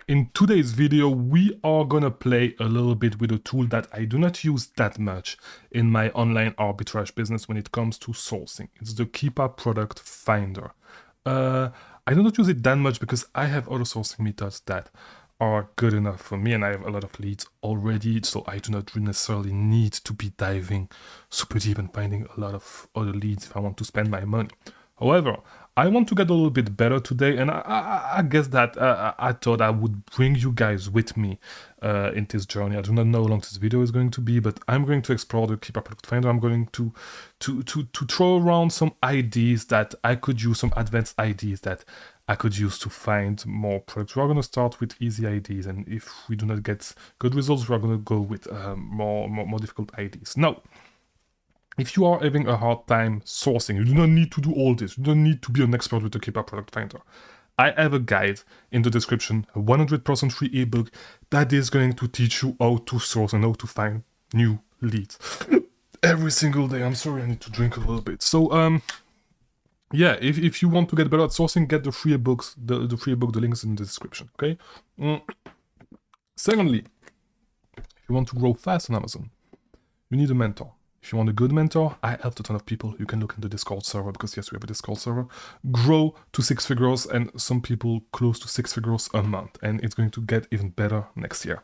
In today's video, we are gonna play a little bit with a tool that I do not use that much in my online arbitrage business when it comes to sourcing. It's the Keepa product finder. I do not use it that much because I have other sourcing methods that are good enough for me and I have a lot of leads already, so I do not necessarily need to be diving super deep and finding a lot of other leads if I want to spend my money. However, I want to get a little bit better today, and I guess that I thought I would bring you guys with me in this journey. I do not know how long this video is going to be, but I'm going to explore the Keepa Product Finder. I'm going to throw around some ideas that I could use, some advanced ideas that I could use to find more products. We're going to start with easy ideas, and if we do not get good results, we're going to go with more difficult ideas. Now, if you are having a hard time sourcing, you do not need to do all this. You don't need to be an expert with the Keepa Product Finder. I have a guide in the description, a 100% free ebook that is going to teach you how to source and how to find new leads every single day. I'm sorry, I need to drink a little bit. So, yeah, if you want to get better at sourcing, get the free ebooks. The free ebook, the link is in the description, okay? Secondly, if you want to grow fast on Amazon, you need a mentor. If you want a good mentor, I helped a ton of people. You can look in the Discord server because yes, we have a Discord server. Grow to 6 figures and some people close to 6 figures a month. And it's going to get even better next year.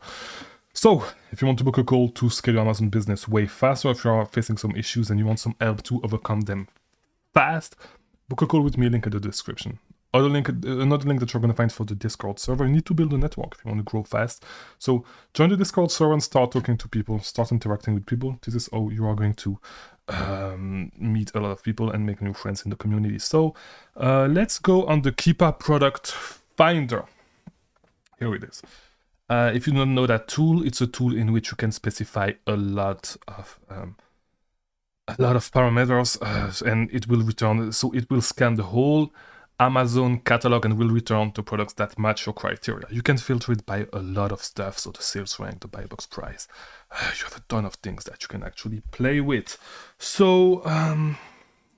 So if you want to book a call to scale your Amazon business way faster, if you are facing some issues and you want some help to overcome them fast, book a call with me, link in the description. Another link that you're going to find for the Discord server. You need to build a network if you want to grow fast. So join the Discord server and start talking to people, start interacting with people. This is how you are going to meet a lot of people and make new friends in the community. So let's go on the Keepa product finder. Here it is. If you don't know that tool, it's a tool in which you can specify a lot of parameters and it will return. So it will scan the whole Amazon catalog and will return the products that match your criteria. You can filter it by a lot of stuff, so the sales rank, the buy box price. You have a ton of things that you can actually play with. So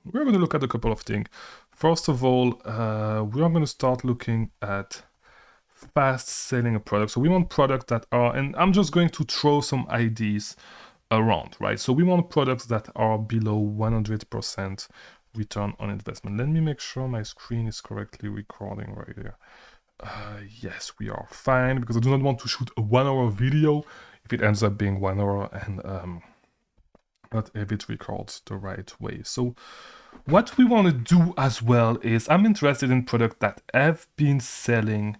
we're going to look at a couple of things. First of all, we are going to start looking at fast selling a product. So we want products that are, and I'm just going to throw some ideas around, right? So we want products that are below 100% return on investment. Let me make sure my screen is correctly recording right here. Yes, we are fine because I do not want to shoot a 1 hour video if it ends up being 1 hour and not if it records the right way. So what we want to do as well is I'm interested in products that have been selling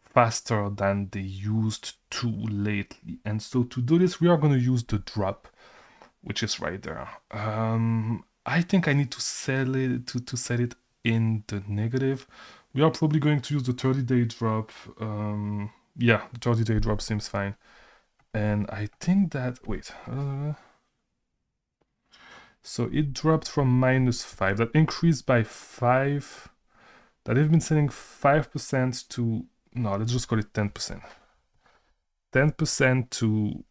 faster than they used to lately. And so to do this, we are going to use the drop, which is right there. I think I need to sell it to set it in the negative. We are probably going to use the 30-day drop. Yeah, the 30-day drop seems fine. And I think that, wait. So it dropped from -5. That increased by 5. That have been selling 5% to, no, let's just call it 10%. 10% to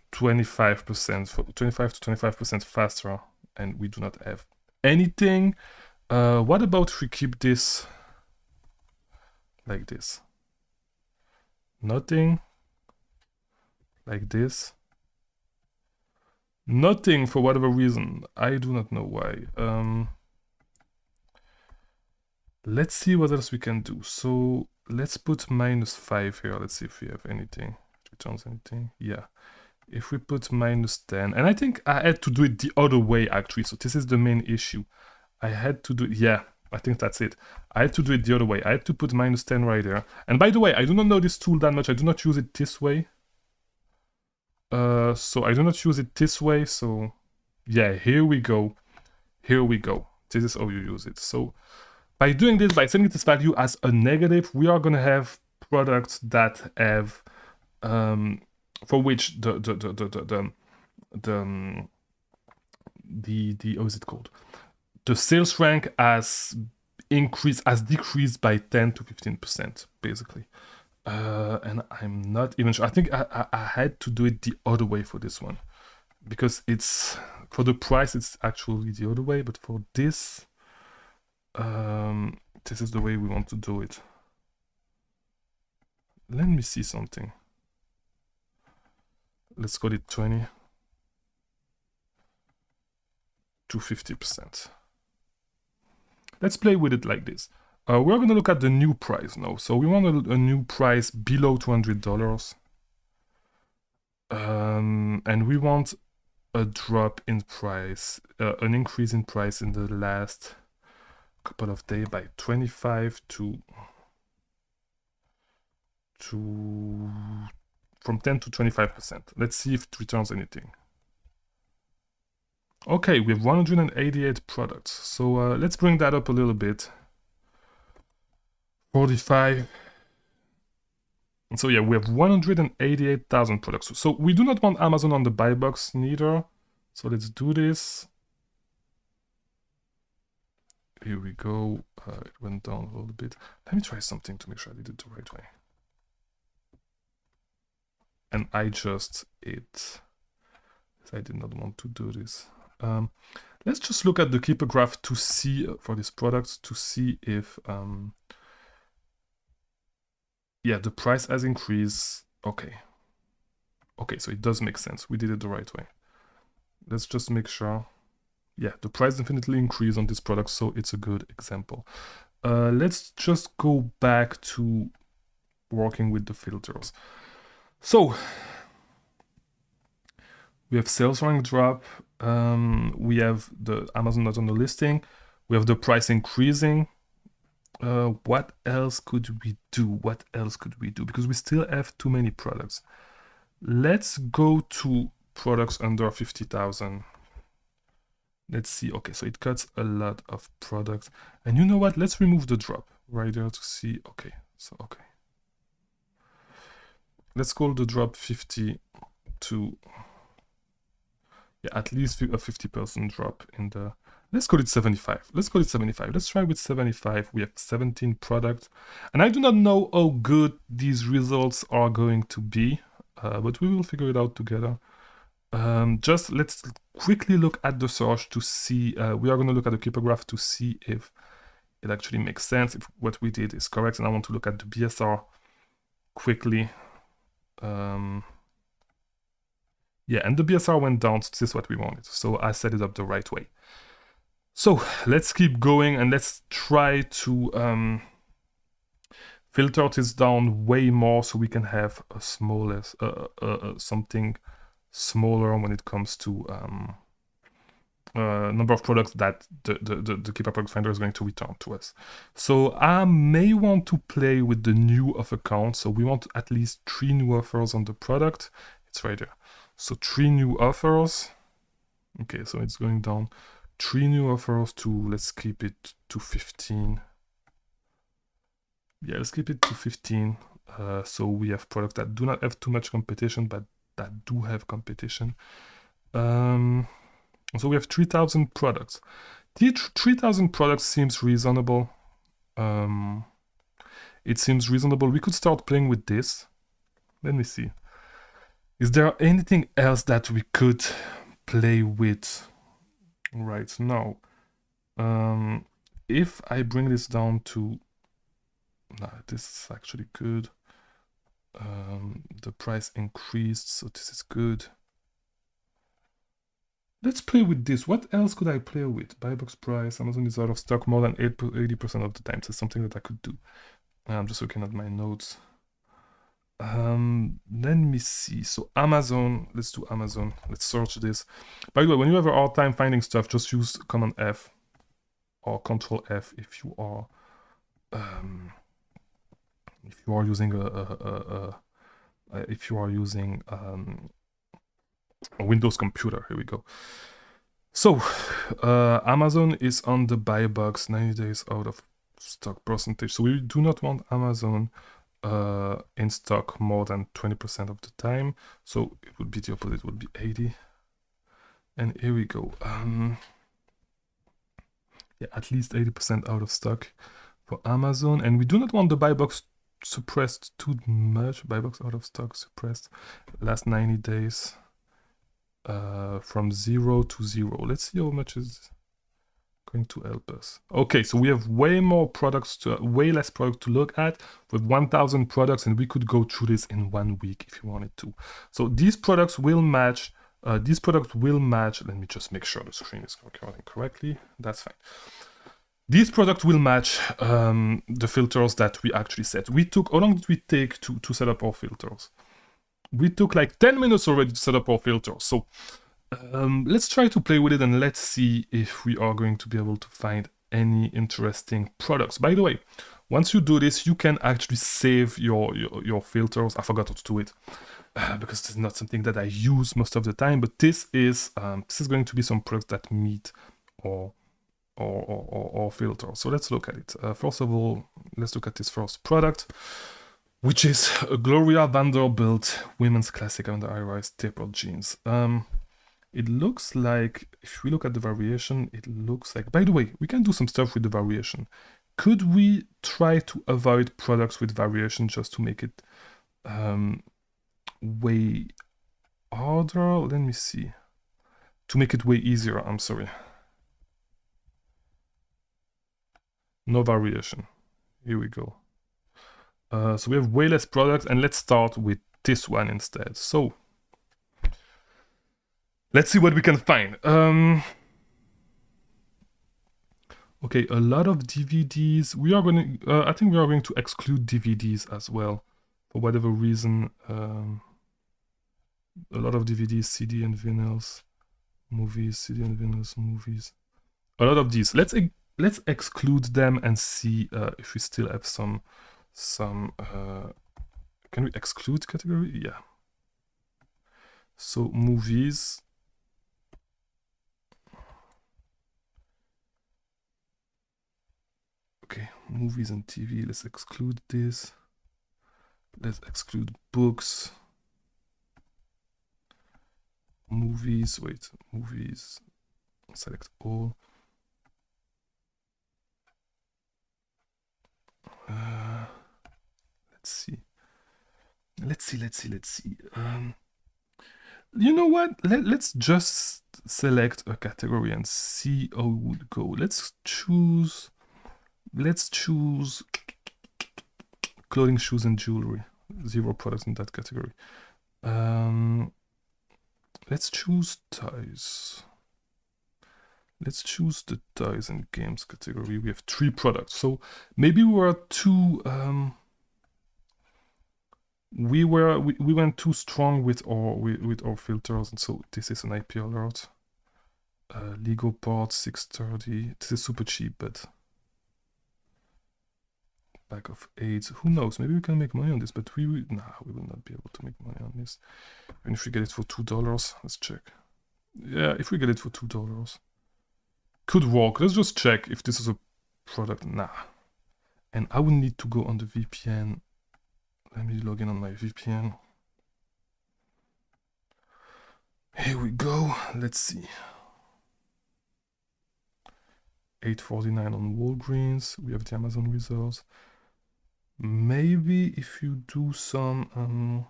25%, 25 to 25% faster, and we do not have anything. What about if we keep this like this? Nothing. Like this. Nothing for whatever reason. I do not know why. Let's see what else we can do. So let's put -5 here. Let's see if we have anything. Returns anything? Yeah. If we put -10, and I think I had to do it the other way actually, so this is the main issue. I had to do it, yeah, I think that's it. I had to do it the other way. I had to put -10 right there. And by the way, I do not know this tool that much. I do not use it this way. So I do not use it this way, so yeah, here we go. Here we go. This is how you use it. So by doing this, by setting this value as a negative, we are gonna have products that have for which the how is it called? The sales rank has decreased by 10 to 15%, basically. And I'm not even sure. I think I had to do it the other way for this one because it's for the price. It's actually the other way, but for this, this is the way we want to do it. Let me see something. Let's call it 20 to 50%. Let's play with it like this. We're going to look at the new price now. So we want a new price below $200. And we want a drop in price, an increase in price in the last couple of days by 25 to from 10 to 25%. Let's see if it returns anything. Okay, we have 188 products. So let's bring that up a little bit. 45. And so yeah, we have 188,000 products. So we do not want Amazon on the buy box neither. So let's do this. Here we go. It went down a little bit. Let me try something to make sure I did it the right way. And I just it. I did not want to do this. Let's just look at the Keepa graph to see for this product to see if yeah, the price has increased. Okay, so it does make sense. We did it the right way. Let's just make sure. Yeah, the price definitely increased on this product, so it's a good example. Let's just go back to working with the filters. So we have sales rank drop. We have the Amazon not on the listing. We have the price increasing. What else could we do? Because we still have too many products. Let's go to products under 50,000. Let's see. Okay, so it cuts a lot of products. And you know what? Let's remove the drop right there to see. Okay, so okay. Let's call the drop 50 to, yeah, at least a 50% drop in the, let's call it 75. Let's try with 75. We have 17 products. And I do not know how good these results are going to be, but we will figure it out together. Just let's quickly look at the search to see, we are going to look at the Keepa graph to see if it actually makes sense, if what we did is correct. And I want to look at the BSR quickly. Yeah, and the BSR went down, so this is what we wanted. So I set it up the right way. So let's keep going and let's try to filter this down way more so we can have a smallest, something smaller when it comes to number of products that the Keepa product finder is going to return to us. So I may want to play with the new offer count. So we want at least 3 new offers on the product. It's right there. So 3 new offers. Okay, so it's going down. 3 new offers to, let's keep it to 15. Yeah, let's keep it to 15. So we have products that do not have too much competition, but that do have competition. So we have 3,000 products. The 3,000 products seems reasonable. It seems reasonable. We could start playing with this. Let me see. Is there anything else that we could play with right now? If I bring this down to, nah, this is actually good. The price increased, so this is good. Let's play with this. What else could I play with? Buy box price, Amazon is out of stock more than 80% of the time. So it's something that I could do. I'm just looking at my notes. Let me see. So Amazon, let's do Amazon. Let's search this. By the way, when you have a hard time finding stuff, just use Command F or Control F if you are using a Windows computer. Here we go. So Amazon is on the buy box, 90 days out of stock percentage. So we do not want Amazon in stock more than 20% of the time. So it would be the opposite, it would be 80. And here we go. Yeah, at least 80% out of stock for Amazon. And we do not want the buy box suppressed too much. Buy box out of stock suppressed last 90 days. From 0 to 0. Let's see how much is going to help us. Okay, so we have way less products to look at with 1,000 products, and we could go through this in 1 week if you wanted to. So these products will match. Let me just make sure the screen is recording correctly. That's fine. These products will match the filters that we actually set. How long did we take to set up our filters? We took like 10 minutes already to set up our filters. So let's try to play with it and let's see if we are going to be able to find any interesting products. By the way, once you do this, you can actually save your filters. I forgot how to do it because it's not something that I use most of the time, but this is going to be some products that meet our filter. So let's look at it. First of all, let's look at this first product, which is a Gloria Vanderbilt women's classic under high-rise tapered jeans. It looks like, if we look at the variation, it looks like, by the way, we can do some stuff with the variation. Could we try to avoid products with variation just to make it way harder? Let me see. To make it way easier, I'm sorry. No variation. Here we go. So we have way less products, and let's start with this one instead. So let's see what we can find. Okay, a lot of DVDs. I think we are going to exclude DVDs as well, for whatever reason. A lot of DVDs, CD and vinyls, movies, CD and vinyls, movies. A lot of these. Let's exclude them and see if we still have some. Can we exclude category? Yeah. So movies. Okay, movies and TV. Let's exclude this. Let's exclude books. Movies. Wait, movies. Select all. Let's see. You know what? Let's just select a category and see how it would go. Let's choose clothing, shoes, and jewelry. 0 products in that category. Let's choose toys. Let's choose the toys and games category. We have 3 products. So maybe we went too strong with our filters, and so this is an IP alert. Lego parts 630. This is super cheap, but bag of 8. Who knows? Maybe we can make money on this, but we will not be able to make money on this. Even if we get it for $2, let's check. Yeah, if we get it for $2, could work. Let's just check if this is a product. Nah. And I will need to go on the VPN. Let me log in on my VPN. Here we go. Let's see. $8.49 on Walgreens. We have the Amazon results. Maybe if you do some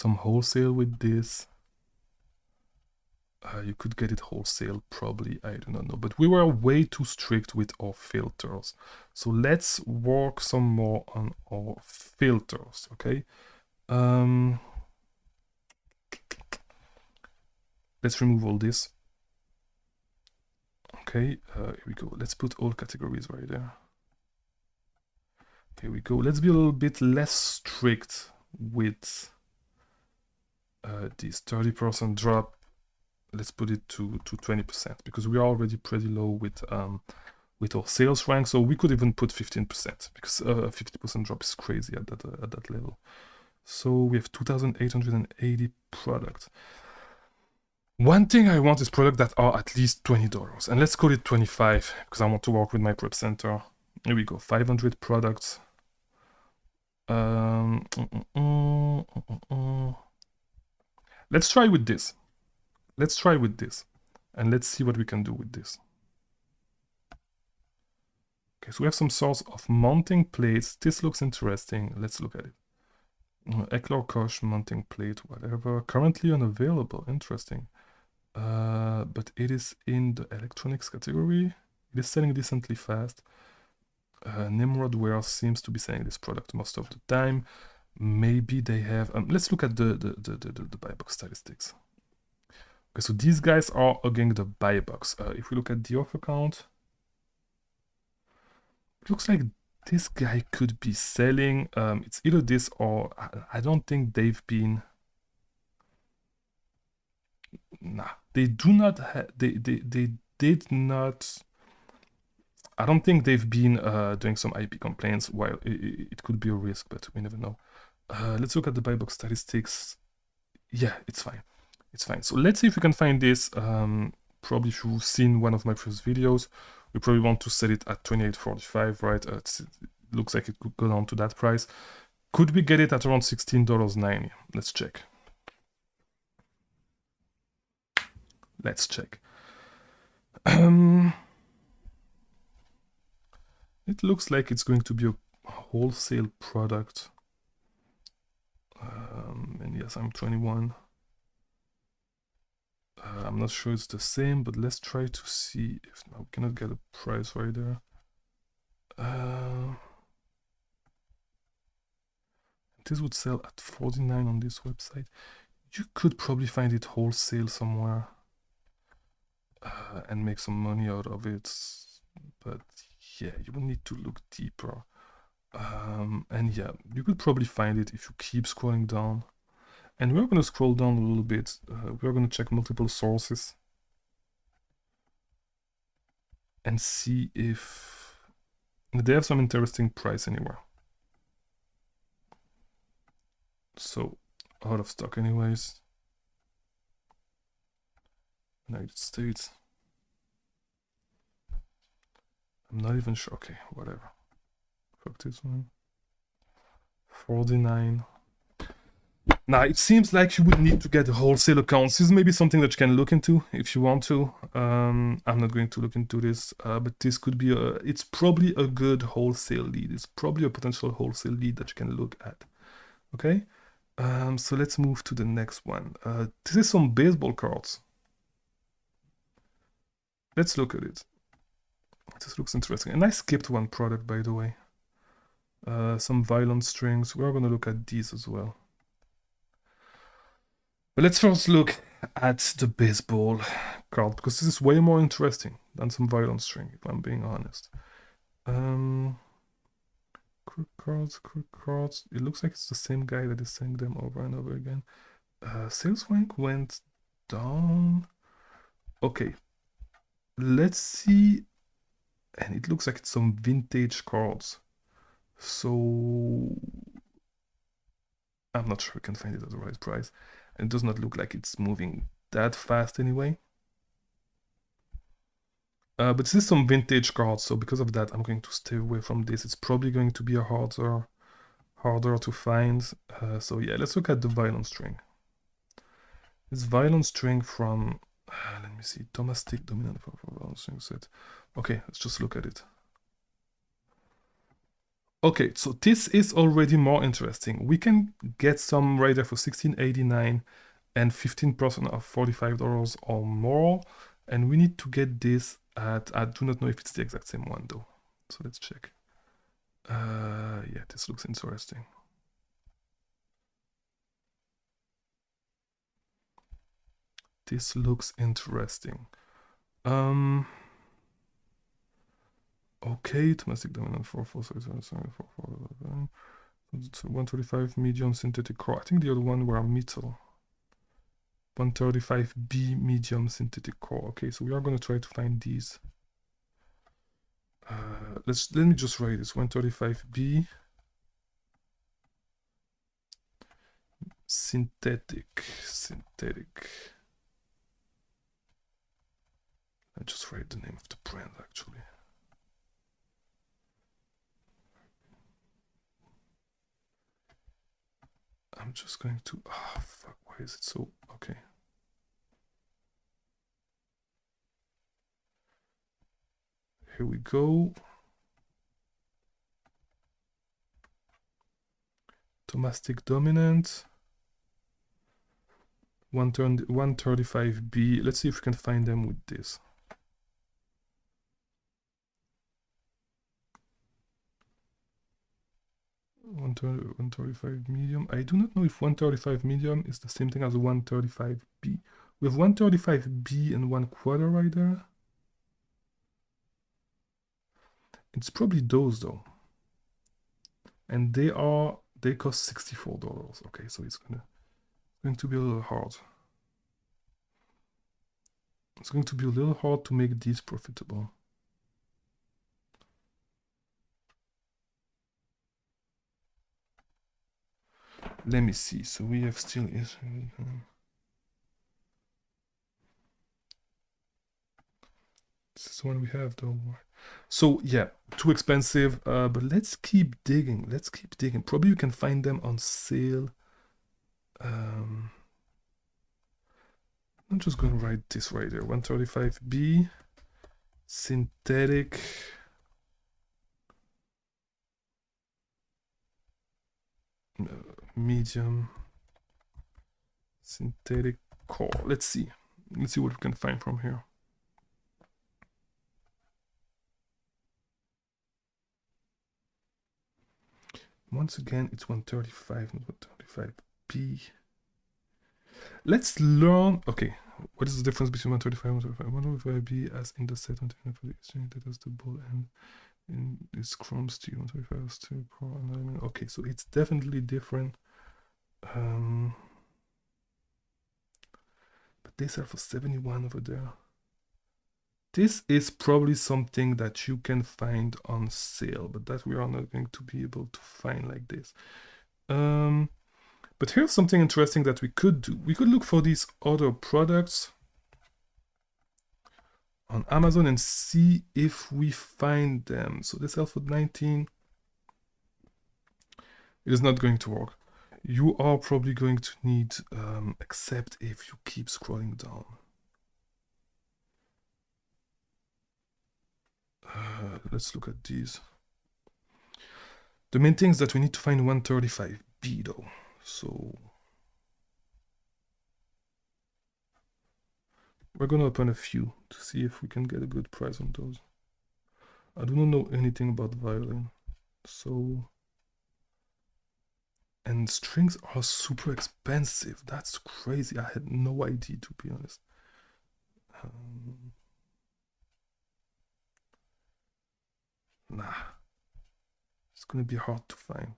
wholesale with this, you could get it wholesale, probably. I do not know, but we were way too strict with our filters. So let's work some more on our filters, okay? Let's remove all this. Okay, here we go. Let's put all categories right there. Here we go. Let's be a little bit less strict with this 30% drop. Let's put it to 20% because we are already pretty low with our sales rank. So we could even put 15% because 50% drop is crazy at that level. So we have 2,880 products. One thing I want is products that are at least $20, and let's call it 25 because I want to work with my prep center. Here we go, 500 products. Let's try with this. And let's see what we can do with this. Okay, so we have some sorts of mounting plates. This looks interesting. Let's look at it. Eckler Koch mounting plate, whatever. Currently unavailable. Interesting. but it is in the electronics category. It is selling decently fast. Nimrod Warehouse seems to be selling this product most of the time. Maybe they have. Let's look at the buy box statistics. Okay, so these guys are again the buy box. If we look at the offer count, it looks like this guy could be selling. It's either this or I don't think they've been. Nah, they do not. They did not. I don't think they've been doing some IP complaints. While it could be a risk, but we never know. Let's look at the buy box statistics. Yeah, it's fine. It's fine. So let's see if we can find this. Probably if you've seen one of my previous videos, we probably want to set it at 28.45, right? It looks like it could go down to that price. Could we get it at around $16.90? Let's check. Let's check. It looks like it's going to be a wholesale product. And yes, I'm 21. I'm not sure it's the same, but let's try to see if now we cannot get a price right there. This would sell at 49 on this website. You could probably find it wholesale somewhere and make some money out of it, but yeah, you will need to look deeper. And yeah, you could probably find it if you keep scrolling down. And we're going to scroll down a little bit. We're going to check multiple sources and see if they have some interesting price anywhere. So, out of stock anyways. United States. I'm not even sure. Okay, whatever. Fuck this one. 49. Now, it seems like you would need to get a wholesale account. This is maybe something that you can look into if you want to. I'm not going to look into this, but this could be it's probably a good wholesale lead. It's probably a potential wholesale lead that you can look at. Okay? So let's move to the next one. This is some baseball cards. Let's look at it. This looks interesting. And I skipped one product, by the way. Some violent strings. We're going to look at these as well. But let's first look at the baseball card, because this is way more interesting than some violent string, if I'm being honest. Quick cards. It looks like it's the same guy that is saying them over and over again. Sales rank went down. Okay. Let's see. And it looks like it's some vintage cards. So I'm not sure we can find it at the right price. And it does not look like it's moving that fast anyway. But this is some vintage cards, so because of that, I'm going to stay away from this. It's probably going to be a harder to find. So yeah, let's look at the violent string. This violent string from, let me see, domestic dominant for violent string set. Okay, let's just look at it. Okay, so this is already more interesting. We can get some right there for $16.89 and 15% of $45 or more. And we need to get this at, I do not know if it's the exact same one though. So let's check. Yeah, this looks interesting. This looks interesting. Okay, domestic dominant 135 medium synthetic core. I think the other one were metal. 135B medium synthetic core. Okay, so we are going to try to find these. Let me just write this 135B synthetic. I just write the name of the brand actually. I'm just going to, oh fuck, why is it so, okay. Here we go. Domestic dominant. 135B. Let's see if we can find them with this. One 135 medium. I do not know if 135 medium is the same thing as 135B. We have 135B and 1/4 right there. It's probably those though. And they cost $64. Okay, so it's going to be a little hard. It's going to be a little hard to make these profitable. Let me see. So we have still is. This is one we have though. So yeah, too expensive. But let's keep digging. Let's keep digging. Probably you can find them on sale. I'm just gonna write this right there. 135B synthetic. Medium synthetic core. Let's see what we can find from here. Once again, it's 135, not 135B. Let's learn. Okay, what is the difference between 135 and 135? 135B as in the set 135 for the exchange that has the ball and in this Chrome steel 135 steel core. Okay, so it's definitely different. But they sell for 71 over there. This is probably something that you can find on sale, but that we are not going to be able to find like this. But here's something interesting that we could do. We could look for these other products on Amazon and see if we find them. So they sell for 19. It is not going to work. You are probably going to need, except if you keep scrolling down. Let's look at these. The main thing is that we need to find 135B though. So we're gonna open a few to see if we can get a good price on those. I do not know anything about violin, so, and strings are super expensive. That's crazy. I had no idea, to be honest. Nah, it's gonna be hard to find.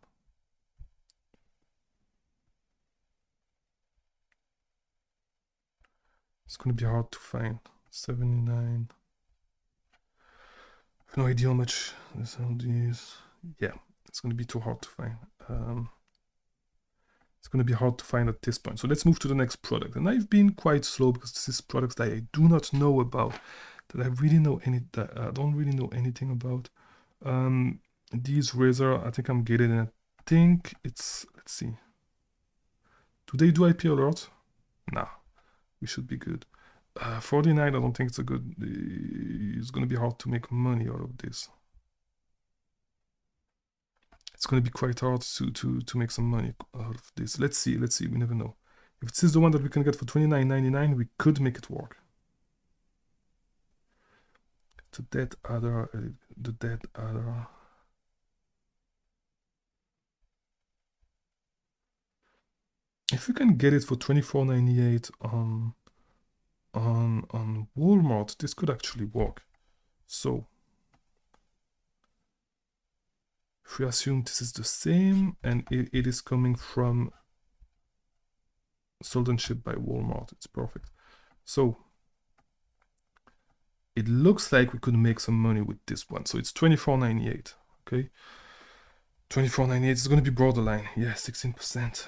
It's gonna be hard to find. 79. I have no idea how much this on these. Yeah, it's gonna be too hard to find. It's gonna be hard to find at this point. So let's move to the next product. And I've been quite slow because this is products that I do not know about, that I don't really know anything about. These razor, I think I'm getting it. I think it's, let's see. Do they do IP alert? Nah, we should be good. 49, I don't think it's a good, it's gonna be hard to make money out of this. It's gonna be quite hard to make some money out of this. Let's see, we never know. If this is the one that we can get for $29.99, we could make it work. The dead adder. If you can get it for $24.98 on Walmart, this could actually work. So if we assume this is the same and it is coming from sold and shipped by Walmart, it's perfect. So it looks like we could make some money with this one. So it's $24.98. Okay, $24.98 is going to be borderline. Yeah, 16%.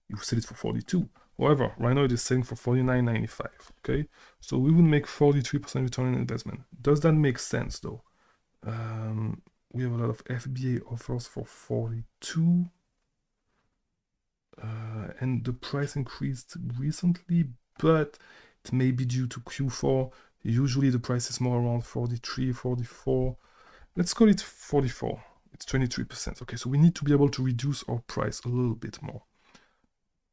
You sell it for 42. However, right now it is selling for $49.95. Okay, so we would make 43% return on investment. Does that make sense though? We have a lot of FBA offers for 42. And the price increased recently, but it may be due to Q4. Usually the price is more around 43, 44. Let's call it 44. It's 23%. Okay, so we need to be able to reduce our price a little bit more.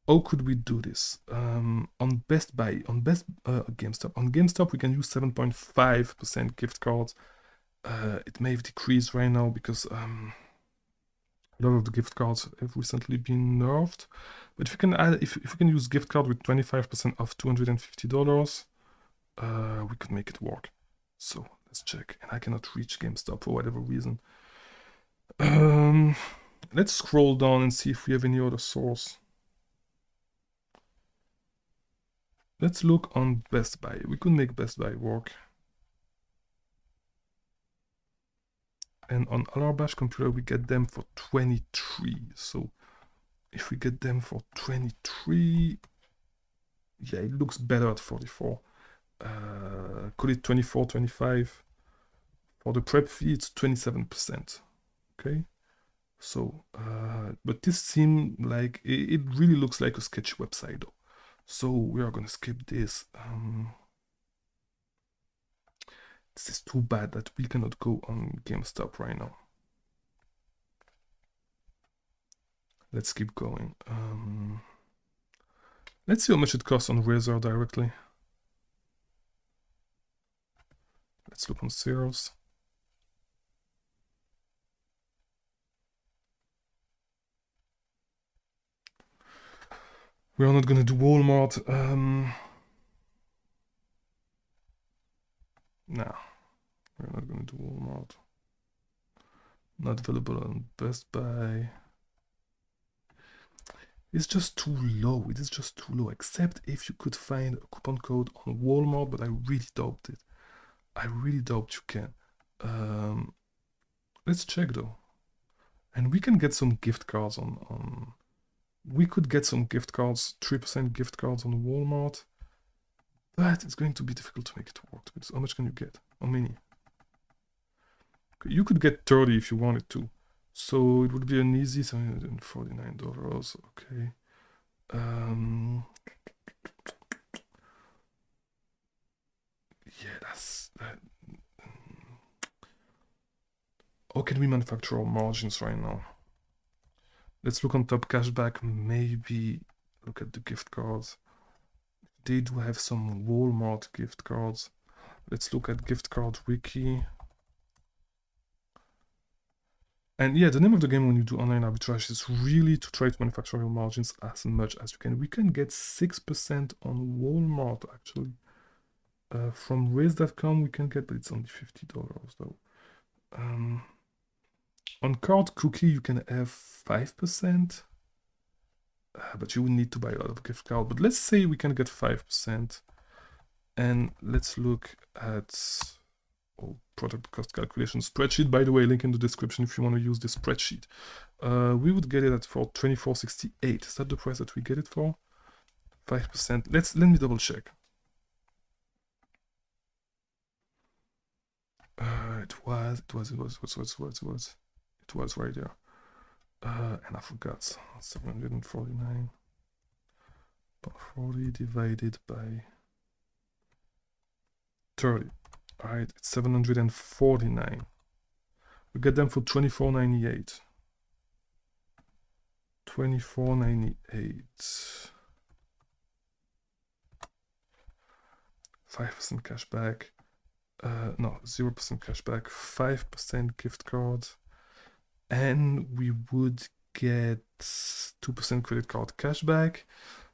how could we do this? On Best Buy, on GameStop. On GameStop, we can use 7.5% gift cards. It may have decreased right now because a lot of the gift cards have recently been nerfed. But if you can add, if you can use gift card with 25% off $250, we could make it work. So let's check. And I cannot reach GameStop for whatever reason. Let's scroll down and see if we have any other source. Let's look on Best Buy. We could make Best Buy work. And on Alarbash computer, we get them for 23. So if we get them for 23, yeah, it looks better at 44. Call it 24, 25. For the prep fee, it's 27%. Okay. So, but this seems like, it really looks like a sketchy website though. So we are gonna skip this. This is too bad that we cannot go on GameStop right now. Let's keep going. Let's see how much it costs on Razer directly. Let's look on Sears. We are not gonna do Walmart. No, we're not gonna do Walmart. Not available on Best Buy. It's just too low. It is just too low. Except if you could find a coupon code on Walmart, but I really doubt it. I really doubt you can. Let's check though. And we can get some gift cards on we could get some gift cards, 3% gift cards on Walmart. But it's going to be difficult to make it work. How much can you get? How many? Okay, you could get 30 if you wanted to. So it would be an easy $749. Okay. Yeah, that's that. How can we manufacture our margins right now? Let's look on top cashback. Maybe look at the gift cards. They do have some Walmart gift cards. Let's look at gift card wiki. And yeah, the name of the game when you do online arbitrage is really to try to manufacture your margins as much as you can. We can get 6% on Walmart actually. From raise.com we can get, but it's only $50 though. On Card Cookie you can have 5%. But you would need to buy a lot of gift card. But let's say we can get 5%. And let's look at product cost calculation spreadsheet. By the way, link in the description if you want to use this spreadsheet. We would get it for $24.68. Is that the price that we get it for? 5%. Let me double check. It was right there. And I forgot. 749.40 divided by 30. All right, it's 749. We get them for $24.98. $24.98. 5% cash back. No, 0% cash back. 5% gift card. And we would get 2% credit card cash back.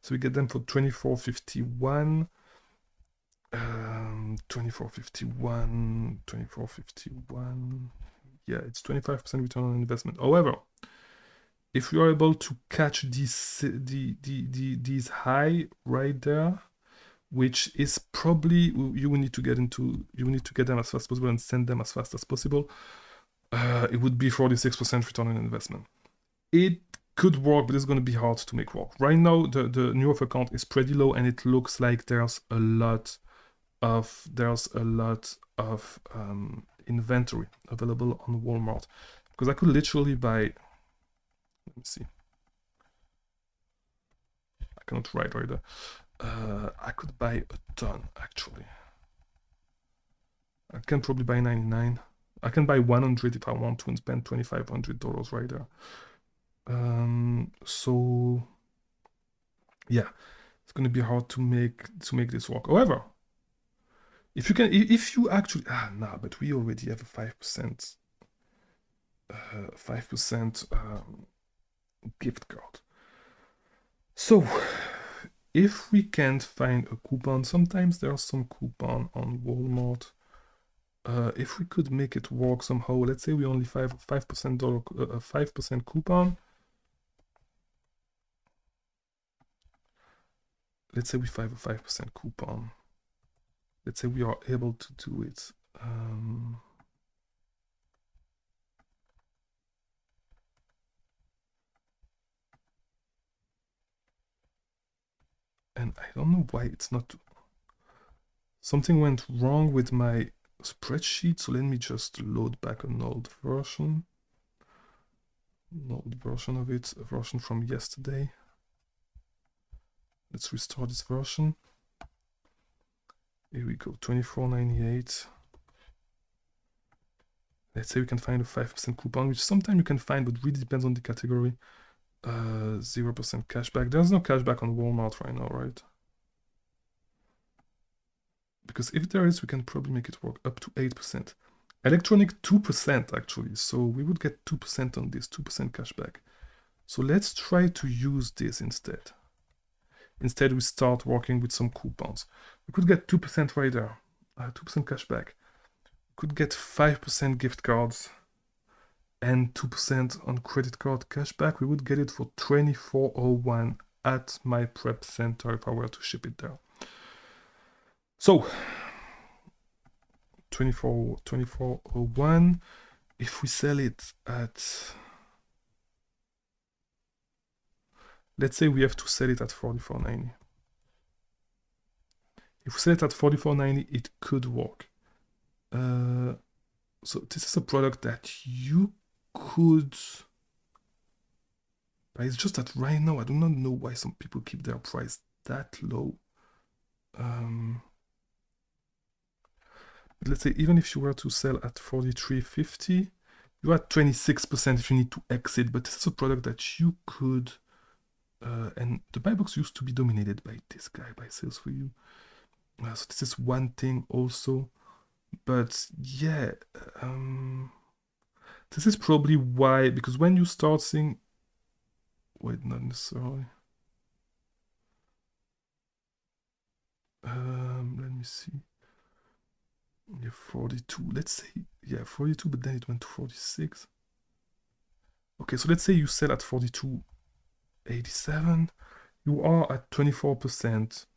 So we get them for $24.51. 24.51. Yeah, it's 25% return on investment. However, if you are able to catch these high right there, which is probably you will need to get them as fast as possible and send them as fast as possible. It would be 46% return on investment. It could work, but it's going to be hard to make work. Right now, the new offer count is pretty low, and it looks like there's a lot of inventory available on Walmart, because I could literally buy, let me see, I cannot write right there. I could buy a ton actually. I can probably buy 99. I can buy 100 if I want to and spend $2,500 right there. So Yeah, it's gonna be hard to make this work. However, if you actually nah, but we already have a 5% 5% gift card. So if we can't find a coupon, sometimes there are some coupon on Walmart. If we could make it work somehow, let's say we only 5% 5% coupon. Let's say we have a 5% coupon. Let's say we are able to do it. And I don't know why it's not. Something went wrong with my spreadsheet, so let me just load back an old version. An old version of it, a version from yesterday. Let's restore this version. Here we go, 24.98. Let's say we can find a 5% coupon, which sometimes you can find, but really depends on the category. 0% cashback. There's no cashback on Walmart right now, right? Because if there is, we can probably make it work up to 8%. Electronic 2% actually, so we would get 2% on this, 2% cashback. So let's try to use this instead. Instead, we start working with some coupons. We could get 2% right there, 2% cashback. We could get 5% gift cards and 2% on credit card cashback. We would get it for $24.01 at my prep center if I were to ship it there. So 24.01. If we sell it at, let's say we have to sell it at 44.90. If we sell it at 44.90, it could work. So this is a product that you could, but it's just that right now I do not know why some people keep their price that low. Let's say even if you were to sell at 43.50, you're at 26% if you need to exit, but this is a product that you could, and the buy box used to be dominated by this guy, by Sales for You. So this is one thing also, but yeah, this is probably why, because when you start seeing, wait, not necessarily. Let me see. Yeah, 42. Let's say, yeah, 42, but then it went to 46. Okay, so let's say you sell at 42.87. You are at 24%.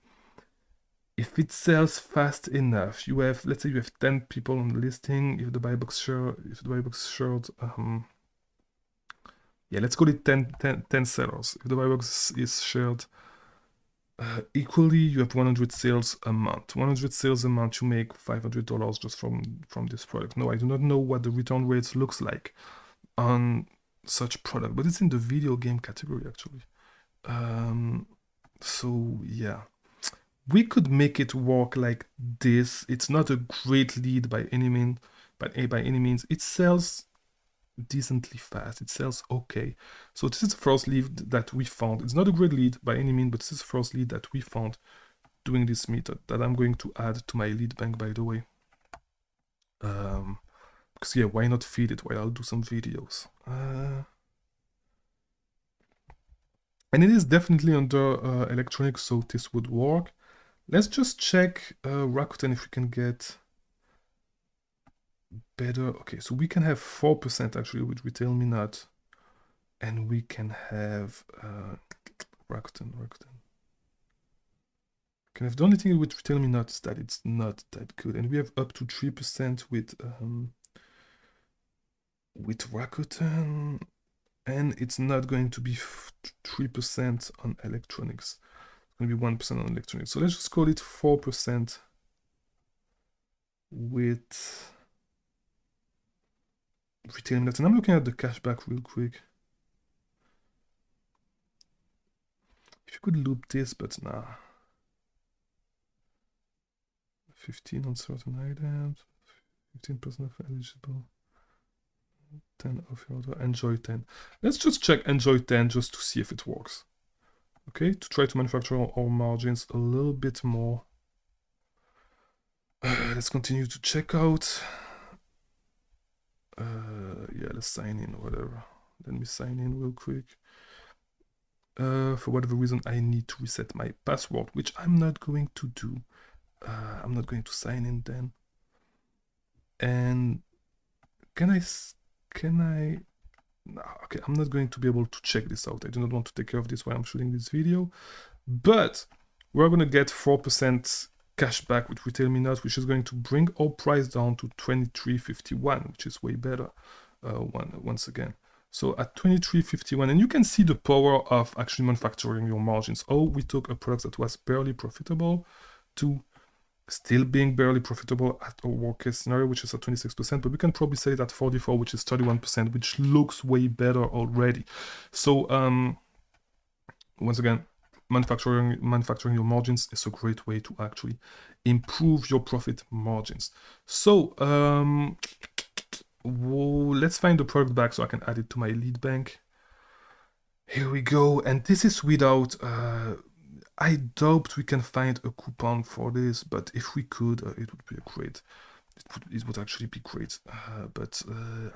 If it sells fast enough, you have, let's say you have 10 people on the listing. If the buy box shared, yeah, let's call it 10 sellers. If the buy box is shared equally, you have 100 sales a month. 100 sales a month, you make $500 just from this product. No, I do not know what the return rates looks like on such product, but it's in the video game category actually. So yeah, we could make it work like this. It's not a great lead by any means, but by any means, it sells decently fast. It sells okay. So this is the first lead that we found. It's not a great lead by any means, but this is the first lead that we found doing this method that I'm going to add to my lead bank, by the way. Because yeah, why not feed it while I'll do some videos? And it is definitely under electronics, so this would work. Let's just check Rakuten if we can get better. Okay, so we can have 4% actually with Retail Me Not, and we can have Rakuten. Can have the only thing with Retail Me Not is that it's not that good, and we have up to 3% with Rakuten, and it's not going to be 3% on electronics. It's going to be 1% on electronics. So let's just call it 4% with Retail Me Not. And I'm looking at the cashback real quick. If you could loop this, but nah. 15 on certain items, 15% of eligible, 10 of your order, enjoy 10. Let's just check enjoy 10 just to see if it works. okay, to try to manufacture our margins a little bit more. Let's continue to check out. Yeah, let's sign in, whatever. Let me sign in real quick. For whatever reason, I need to reset my password, which I'm not going to do. I'm not going to sign in then. And can I? No, okay, I'm not going to be able to check this out. I do not want to take care of this while I'm shooting this video. But we're going to get 4% cash back with Retail Me Not, which is going to bring our price down to $23.51, which is way better once again. So at $23.51, and you can see the power of actually manufacturing your margins. Oh, we took a product that was barely profitable to still being barely profitable at our worst case scenario, which is at 26%, but we can probably say that 44, which is 31%, which looks way better already. So once again, manufacturing your margins is a great way to actually improve your profit margins. So let's find the product back so I can add it to my lead bank. Here we go, and this is without I doubt we can find a coupon for this, but if we could, it would be great. It would actually be great, but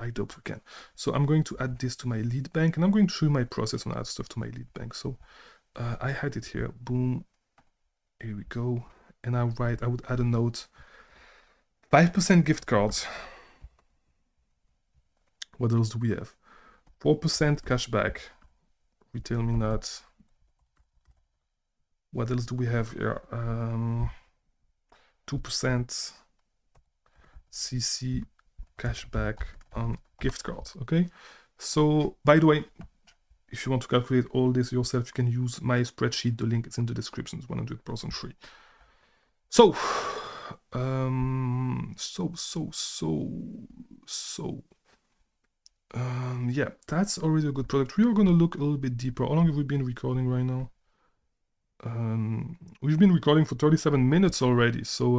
I doubt we can. So I'm going to add this to my lead bank, and I'm going to show you my process on add stuff to my lead bank. So I had it here, boom, here we go, and I would add a note, 5% gift cards. What else do we have? 4% cashback, Retail Me Not. What else do we have here? 2% CC cashback on gift cards, okay? So, by the way, if you want to calculate all this yourself, you can use my spreadsheet. The link is in the description. It's 100% free. So, yeah, that's already a good product. We are gonna look a little bit deeper. How long have we been recording right now? We've been recording for 37 minutes already, so